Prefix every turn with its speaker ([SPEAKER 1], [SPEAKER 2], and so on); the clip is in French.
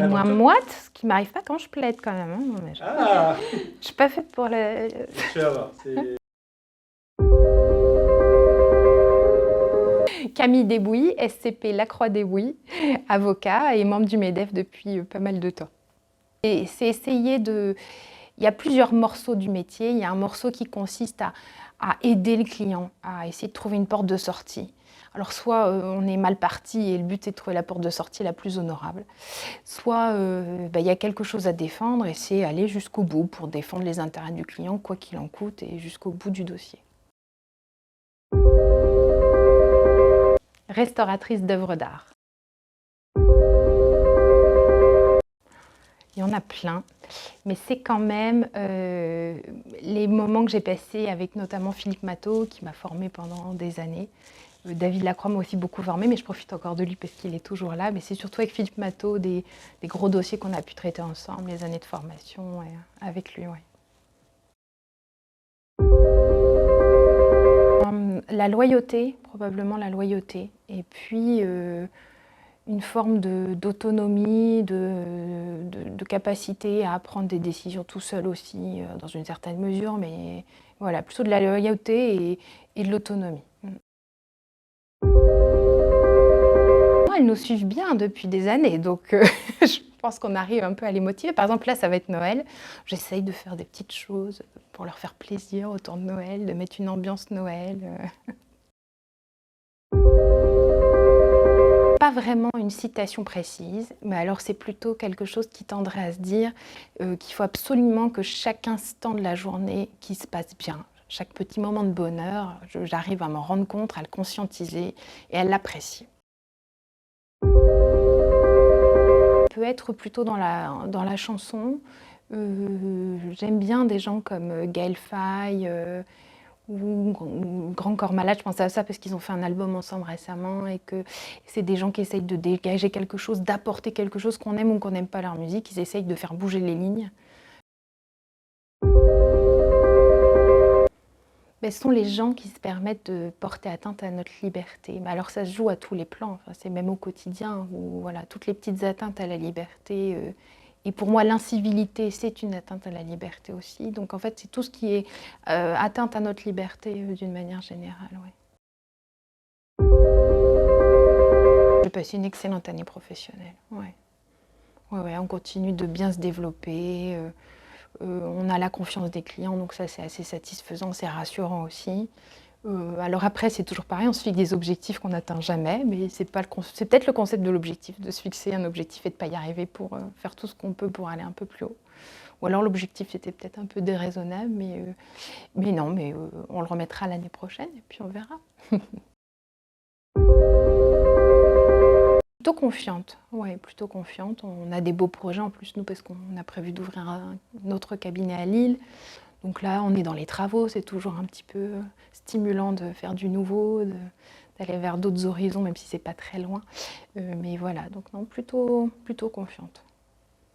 [SPEAKER 1] les moins moites, ce qui m'arrive pas quand je plaide quand même. Hein. Non, mais je suis pas faite pour le... Camille Desbouilly, SCP Lacroix Desbouilly, avocat et membre du MEDEF depuis pas mal de temps. Et c'est essayer de... Il y a plusieurs morceaux du métier. Il y a un morceau qui consiste à aider le client, à essayer de trouver une porte de sortie. Alors soit on est mal parti et le but c'est de trouver la porte de sortie la plus honorable, soit il y a quelque chose à défendre et c'est aller jusqu'au bout pour défendre les intérêts du client, quoi qu'il en coûte, et jusqu'au bout du dossier. Restauratrice d'œuvres d'art. Il y en a plein, mais c'est quand même les moments que j'ai passés avec notamment Philippe Matteau, qui m'a formée pendant des années. David Lacroix m'a aussi beaucoup formée, mais je profite encore de lui parce qu'il est toujours là. Mais c'est surtout avec Philippe Matteau des gros dossiers qu'on a pu traiter ensemble, les années de formation avec lui. Ouais. La loyauté, probablement la loyauté. Et puis une forme d'autonomie, de capacité à prendre des décisions tout seul aussi, dans une certaine mesure, mais voilà, plutôt de la loyauté et de l'autonomie. Elles nous suivent bien depuis des années, donc je pense qu'on arrive un peu à les motiver. Par exemple, là, ça va être Noël. J'essaye de faire des petites choses pour leur faire plaisir autour de Noël, de mettre une ambiance Noël. Pas vraiment une citation précise, mais alors c'est plutôt quelque chose qui tendrait à se dire qu'il faut absolument que chaque instant de la journée qui se passe bien, chaque petit moment de bonheur, j'arrive à m'en rendre compte, à le conscientiser et à l'apprécier. Peut être plutôt dans la chanson. J'aime bien des gens comme Gaël Faye ou Grand Corps Malade, je pense à ça parce qu'ils ont fait un album ensemble récemment et que c'est des gens qui essayent de dégager quelque chose, d'apporter quelque chose, qu'on aime ou qu'on n'aime pas leur musique, ils essayent de faire bouger les lignes. Mais ce sont les gens qui se permettent de porter atteinte à notre liberté. Mais alors ça se joue à tous les plans, enfin, c'est même au quotidien, où voilà, toutes les petites atteintes à la liberté. Et pour moi, l'incivilité, c'est une atteinte à la liberté aussi. Donc en fait, c'est tout ce qui est atteinte à notre liberté d'une manière générale. Ouais. J'ai passé une excellente année professionnelle. Ouais. Ouais, on continue de bien se développer. On a la confiance des clients, donc ça c'est assez satisfaisant, c'est rassurant aussi. Alors après, c'est toujours pareil, on se fixe des objectifs qu'on n'atteint jamais, mais c'est peut-être le concept de l'objectif, de se fixer un objectif et de ne pas y arriver pour faire tout ce qu'on peut pour aller un peu plus haut. Ou alors l'objectif était peut-être un peu déraisonnable, mais non, mais on le remettra l'année prochaine et puis on verra. Plutôt confiante, ouais, plutôt confiante. On a des beaux projets en plus, nous, parce qu'on a prévu d'ouvrir un autre cabinet à Lille. Donc là, on est dans les travaux, c'est toujours un petit peu stimulant de faire du nouveau, d'aller vers d'autres horizons, même si c'est pas très loin. Mais voilà, donc non, plutôt confiante.